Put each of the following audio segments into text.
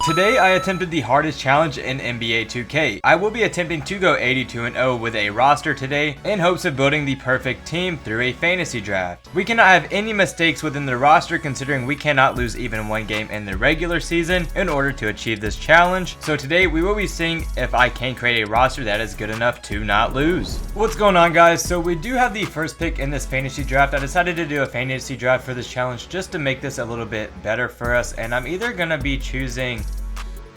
Today I attempted the hardest challenge in NBA 2K. I will be attempting to go 82-0 with a roster today in hopes of building the perfect team through a fantasy draft. We cannot have any mistakes within the roster considering we cannot lose even one game in the regular season in order to achieve this challenge. So today we will be seeing if I can create a roster that is good enough to not lose. What's going on, guys? So we do have the first pick in this fantasy draft. I decided to do a fantasy draft for this challenge just to make this a little bit better for us, and I'm either going to be choosing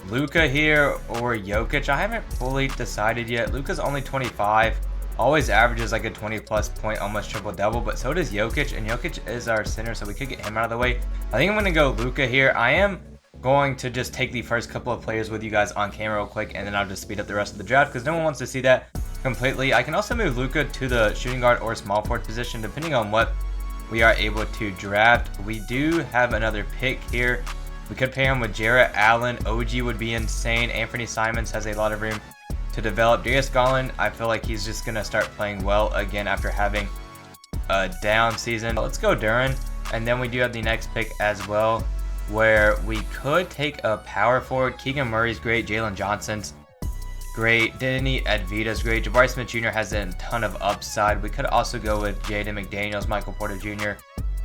Luka here or Jokic. I haven't fully decided yet. Luka's only 25, always averages like a 20+ point, almost triple double, but so does Jokic, and Jokic is our center, so we could get him out of the way. I think I'm going to go Luka here. I am going to just take the first couple of players with you guys on camera real quick, and then I'll just speed up the rest of the draft because no one wants to see that completely. I can also move Luka to the shooting guard or small forward position depending on what we are able to draft. We do have another pick here. We could pair him with Jarrett Allen. OG would be insane. Anthony Simons has a lot of room to develop. Darius Garland, I feel like he's just going to start playing well again after having a down season. Let's go Duran. And then we do have the next pick as well, where we could take a power forward. Keegan Murray's great. Jalen Johnson's great. Denny Advita's great. Jabari Smith Jr. has a ton of upside. We could also go with Jaden McDaniels, Michael Porter Jr.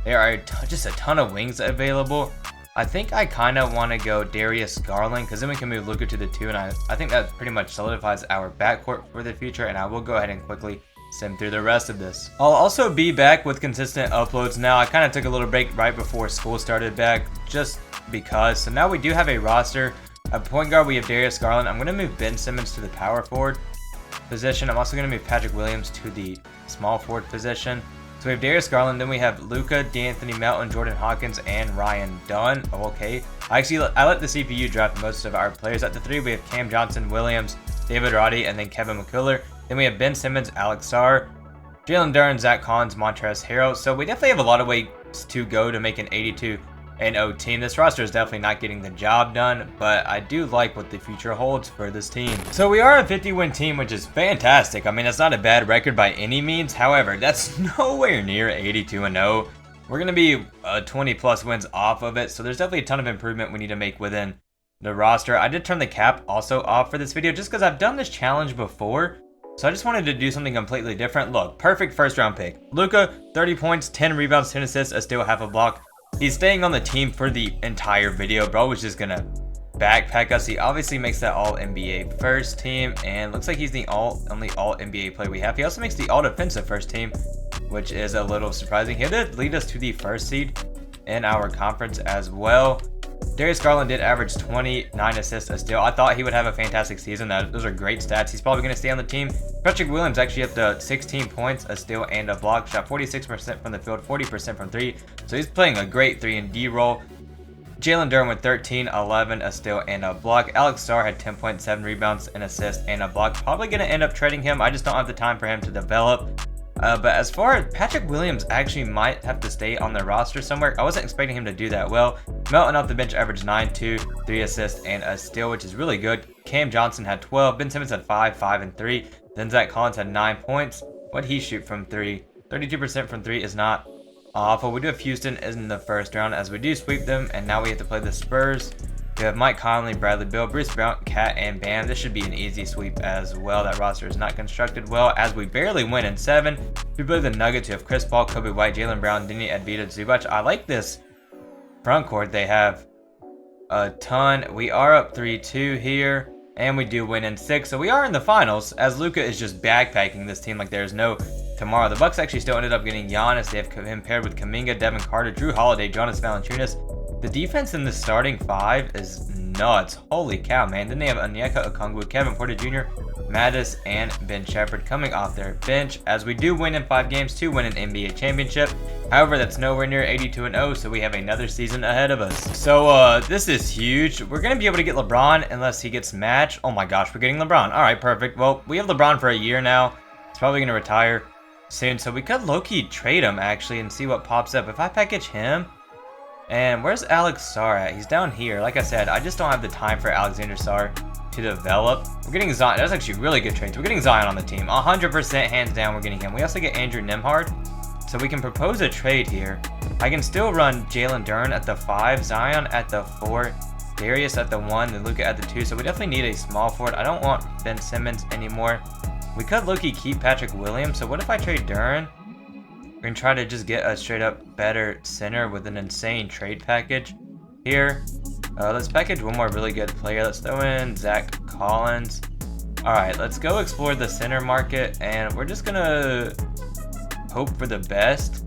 There are just a ton of wings available. I think I kind of want to go Darius Garland because then we can move Luka to the 2, and I think that pretty much solidifies our backcourt for the future, and I will go ahead and quickly sim through the rest of this. I'll also be back with consistent uploads now. I kind of took a little break right before school started back just because. So now we do have a roster. At point guard, we have Darius Garland. I'm going to move Ben Simmons to the power forward position. I'm also going to move Patrick Williams to the small forward position. So we have Darius Garland, then we have Luka, D'Anthony Melton, Jordan Hawkins, and Ryan Dunn. Okay. I let the CPU draft most of our players. At the 3, we have Cam Johnson, Williams, David Roddy, and then Kevin McCullough. Then we have Ben Simmons, Alex Sarr, Jalen Duren, Zach Collins, Montrezl Harrell. So we definitely have a lot of ways to go to make an 82-0 team. This roster is definitely not getting the job done, but I do like what the future holds for this team. So we are a 50-win team, which is fantastic. I mean, it's not a bad record by any means. However, that's nowhere near 82-0. We're going to be 20+ wins off of it, so there's definitely a ton of improvement we need to make within the roster. I did turn the cap also off for this video just because I've done this challenge before, so I just wanted to do something completely different. Look, perfect first round pick. Luka, 30 points, 10 rebounds, 10 assists, a steal, half a block. He's staying on the team for the entire video. Bro was just gonna backpack us. He obviously makes that all NBA first team, and looks like he's the only all NBA player we have. He also makes the all defensive first team, which is a little surprising. He did lead us to the first seed in our conference as well. Darius Garland did average 29 assists a steal. I thought he would have a fantastic season. Those are great stats. He's probably going to stay on the team. Patrick Williams actually up to 16 points, a steal, and a block. Shot 46% from the field, 40% from 3. So he's playing a great 3-and-D role. Jalen Duren with 13, 11, a steal, and a block. Alex Sarr had 10.7 rebounds, an assist, and a block. Probably going to end up trading him. I just don't have the time for him to develop. But as far as Patrick Williams actually might have to stay on the roster somewhere. I wasn't expecting him to do that well. Melton off the bench averaged 9, 2, 3 assists, and a steal, which is really good. Cam Johnson had 12. Ben Simmons had 5, 5, and 3. Then Zach Collins had 9 points. What'd he shoot from 3? 32% from 3 is not awful. We do have Houston in the first round as we do sweep them, and now we have to play the Spurs. We have Mike Conley, Bradley Beal, Bruce Brown, Cat, and Bam. This should be an easy sweep as well. That roster is not constructed well as we barely win in 7. We play the Nuggets. We have Chris Paul, Kobe White, Jaylen Brown, Denny Advita, Zubac. I like this front court. They have a ton. We are up 3-2 here, and we do win in 6. So we are in the finals as Luka is just backpacking this team like there's no tomorrow. The Bucks actually still ended up getting Giannis. They have him paired with Kuminga, Devin Carter, Drew Holiday, Jonas Valanciunas. The defense in the starting 5 is nuts. Holy cow, man. Then they have Onyeka Okongwu, Kevin Porter Jr., Mattis, and Ben Shepherd coming off their bench as we do win in 5 games to win an NBA championship. However, that's nowhere near 82-0, so we have another season ahead of us. So this is huge. We're going to be able to get LeBron unless he gets matched. Oh my gosh, we're getting LeBron. All right, perfect. Well, we have LeBron for a year now. He's probably going to retire soon, so we could low-key trade him actually and see what pops up. If I package him, and where's Alex Sarr at? He's down here. Like I said, I just don't have the time for Alexander Sarr to develop. We're getting Zion. That's actually really good trades. We're getting Zion on the team. 100% hands down we're getting him. We also get Andrew Nembhard. So we can propose a trade here. I can still run Jalen Duren at the 5, Zion at the 4, Darius at the 1, then Luka at the 2. So we definitely need a small forward. I don't want Ben Simmons anymore. We could low-key keep Patrick Williams. So what if I trade Duren? We're going to try to just get a straight-up better center with an insane trade package here. Let's package one more really good player. Let's throw in Zach Collins. Alright, let's go explore the center market, and we're just gonna hope for the best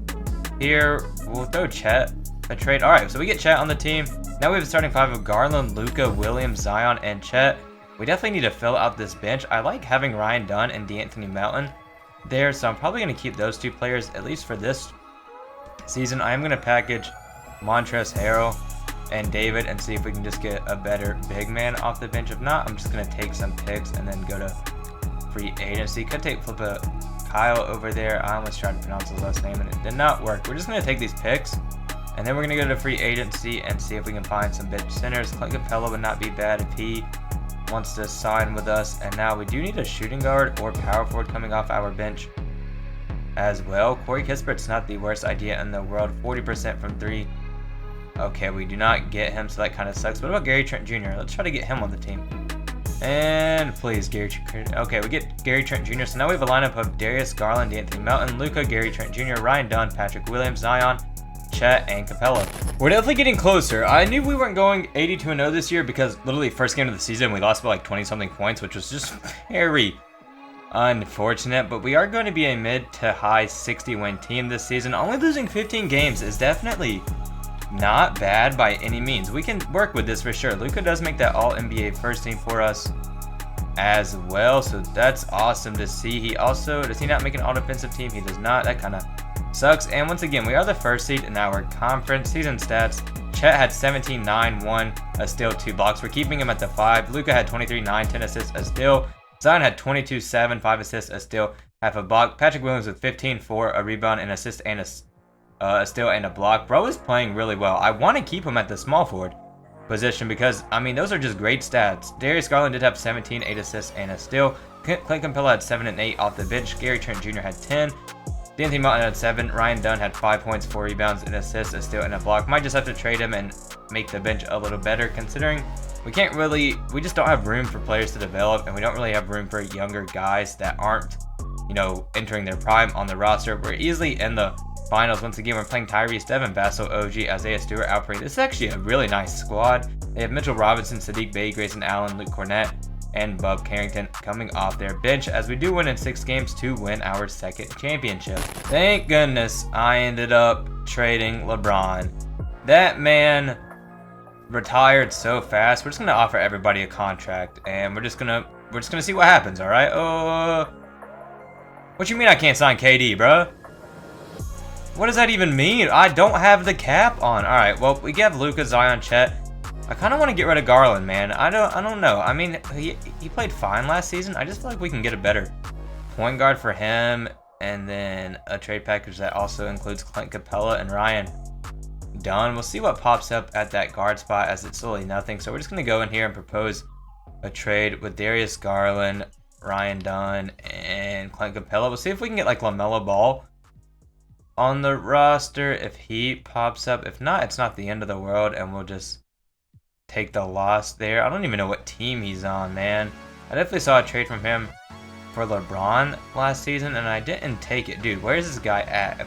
here. We'll throw Chet a trade. Alright, so we get Chet on the team. Now we have a starting 5 of Garland, Luka, Williams, Zion, and Chet. We definitely need to fill out this bench. I like having Ryan Dunn and DeAnthony Melton there, so I'm probably going to keep those 2 players, at least for this season. I am going to package Montrezl Harrell and David and see if we can just get a better big man off the bench. If not, I'm just going to take some picks and then go to free agency. Could take Flippa Kyle over there. I almost tried to pronounce his last name and it did not work. We're just going to take these picks and then we're going to go to free agency and see if we can find some bench centers. Clint Capella would not be bad if he wants to sign with us. And now we do need a shooting guard or power forward coming off our bench as well. Corey Kispert's not the worst idea in the world. 40% from 3. Okay, we do not get him, so that kind of sucks. What about Gary Trent Jr.? Let's try to get him on the team. And please, Gary Trent. Okay, we get Gary Trent Jr. So now we have a lineup of Darius Garland, Anthony Melton, Luka, Gary Trent Jr., Ryan Dunn, Patrick Williams, Zion, Chet, and Capella. We're definitely getting closer. I knew we weren't going 82-0 this year because literally first game of the season we lost by like 20-something points, which was just very unfortunate. But we are going to be a mid to high 60-win team this season. Only losing 15 games is definitely not bad by any means. We can work with this for sure. Luka does make that all-NBA first team for us as well, so that's awesome to see. He also, does he not make an all-defensive team? He does not. That kind of sucks. And once again, we are the first seed in our conference. Season stats, Chet had 17, 9, 1, a steal, 2 blocks. We're keeping him at the 5. Luka had 23, 9, 10 assists, a steal. Zion had 22, 7, 5 assists, a steal, half a block. Patrick Williams with 15, 4, a rebound, an assist, and a steal and a block. Bro is playing really well. I want to keep him at the small forward position because, I mean, those are just great stats. Darius Garland did have 17, 8 assists, and a steal. Clint Capella had 7 and 8 off the bench. Gary Trent Jr. had 10. D'Anthony Melton had 7. Ryan Dunn had 5 points, 4 rebounds, an assist, a steal, and a block. Might just have to trade him and make the bench a little better considering we just don't have room for players to develop, and we don't really have room for younger guys that aren't, you know, entering their prime on the roster. We're easily in the finals. Once again, we're playing Tyrese, Devin Vassell, OG, Isaiah Stewart, Alperi. This is actually a really nice squad. They have Mitchell Robinson, Sadiq Bey, Grayson Allen, Luke Cornett, and Bub Carrington coming off their bench as we do win in 6 games to win our 2nd championship. Thank goodness I ended up trading LeBron. That man retired so fast. We're just gonna offer everybody a contract and we're just gonna see what happens, alright? What you mean I can't sign KD, bro? What does that even mean? I don't have the cap on. Alright, well, we have Luka, Zion, Chet. I kind of want to get rid of Garland, man. I don't know. I mean, he played fine last season. I just feel like we can get a better point guard for him. And then a trade package that also includes Clint Capella and Ryan Dunn. We'll see what pops up at that guard spot as it's really nothing. So we're just going to go in here and propose a trade with Darius Garland, Ryan Dunn, and Clint Capella. We'll see if we can get like LaMelo Ball on the roster if he pops up. If not, it's not the end of the world and we'll just take the loss there. I don't even know what team he's on, man. I definitely saw a trade from him for LeBron last season and I didn't take it. Dude, where's this guy at?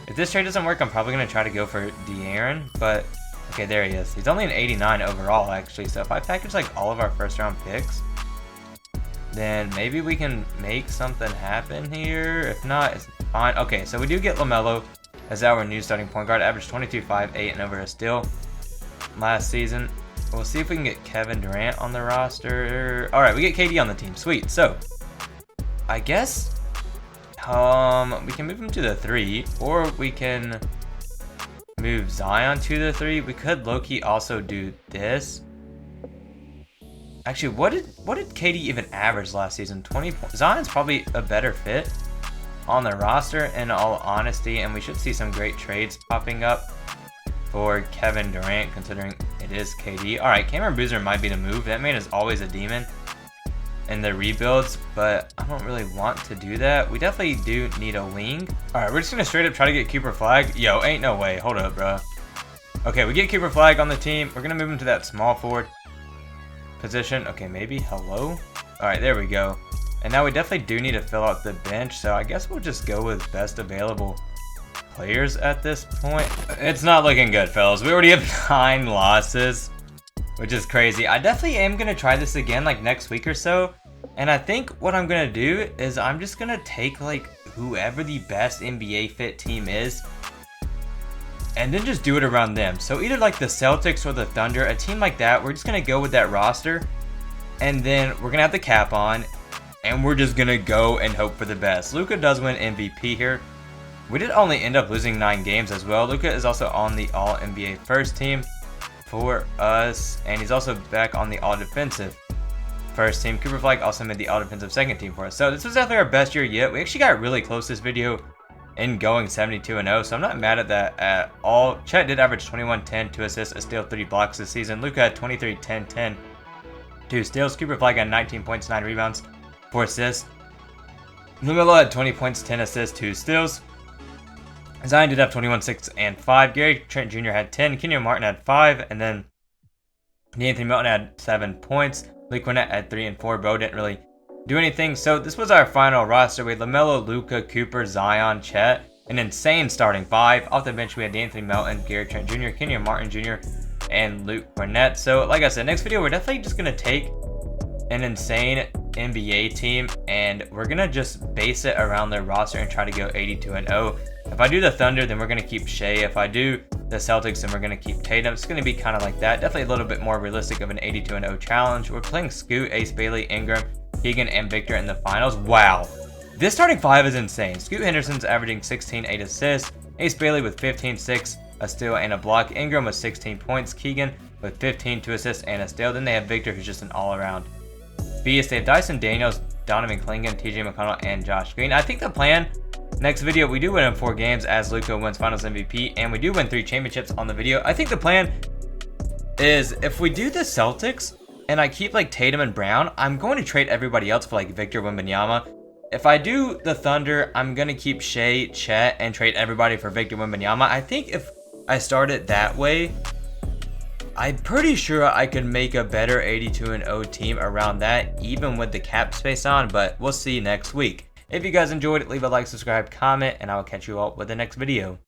If this trade doesn't work, I'm probably going to try to go for De'Aaron, but okay, there he is. He's only an 89 overall, actually, so if I package like all of our first round picks, then maybe we can make something happen here. If not, it's fine. Okay, so we do get LaMelo as our new starting point guard. Averaged 22, 5, 8, and over a steal last season. We'll see if we can get Kevin Durant on the roster. All right, we get KD on the team. Sweet. So I guess we can move him to the 3, or we can move Zion to the 3. We could low-key also do this. Actually, what did KD even average last season? 20 points. Zion's probably a better fit on the roster in all honesty, and we should see some great trades popping up for Kevin Durant considering it is KD. Alright, Cameron Boozer might be the move. That man is always a demon in the rebuilds, but I don't really want to do that. We definitely do need a wing. Alright, we're just gonna straight up try to get Cooper Flag. Yo, ain't no way. Hold up, bro. Okay, we get Cooper Flag on the team. We're going to move him to that small forward position. Okay, maybe. Hello? Alright, there we go. And now we definitely do need to fill out the bench, so I guess we'll just go with best available players at this point. It's not looking good, fellas. We already have 9 losses, which is crazy. I definitely am going to try this again like next week or so. And I think what I'm going to do is I'm just going to take like whoever the best NBA fit team is and then just do it around them. So either like the Celtics or the Thunder, a team like that, we're just going to go with that roster. And then we're going to have the cap on. And we're just going to go and hope for the best. Luka does win MVP here. We did only end up losing 9 games as well. Luka is also on the All-NBA first team for us. And he's also back on the All-Defensive first team. Cooper Flag also made the All-Defensive second team for us. So this was definitely our best year yet. We actually got really close this video in going 72-0. So I'm not mad at that at all. Chet did average 21, 10, 2 assists, a steal, 3 blocks this season. Luka had 23, 10, 10, 2 steals. Cooper Flag had 19 points, 9 rebounds, 4 assists. LaMelo had 20 points, 10 assists, 2 steals. Zion did have 21, 6, and 5. Gary Trent Jr. had 10. Kenyon Martin had 5. And then Anthony Melton had 7 points. Lee Cornett had 3 and 4. Bo didn't really do anything. So this was our final roster. We had LaMelo, Luka, Cooper, Zion, Chet. An insane starting 5. Off the bench, we had Anthony Melton, Gary Trent Jr., Kenyon Martin Jr., and Luke Cornett. So like I said, next video, we're definitely just going to take an insane NBA team and we're gonna just base it around their roster and try to go 82-0. If I do the Thunder, then we're gonna keep Shea. If I do the Celtics, then we're gonna keep Tatum. It's gonna be kind of like that. Definitely a little bit more realistic of an 82-0 challenge. We're playing Scoot, Ace Bailey, Ingram, Keegan, and Victor in the finals. Wow, this starting 5 is insane. Scoot Henderson's averaging 16, 8 assists. Ace Bailey with 15, 6, a steal, and a block. Ingram with 16 points. Keegan with 15, 2 assists, and a steal. Then they have Victor, who's just an all-around beast. They have Dyson Daniels, Donovan Clingan, TJ McConnell, and Josh Green. I think the plan next video, we do win in 4 games as Luka wins finals MVP, and we do win 3 championships on the video. I think the plan is if we do the Celtics and I keep like Tatum and Brown, I'm going to trade everybody else for like Victor Wembanyama. If I do the Thunder, I'm going to keep Shea, Chet, and trade everybody for Victor Wembanyama. I think if I start it that way, I'm pretty sure I could make a better 82-0 team around that, even with the cap space on, but we'll see next week. If you guys enjoyed it, leave a like, subscribe, comment, and I will catch you all with the next video.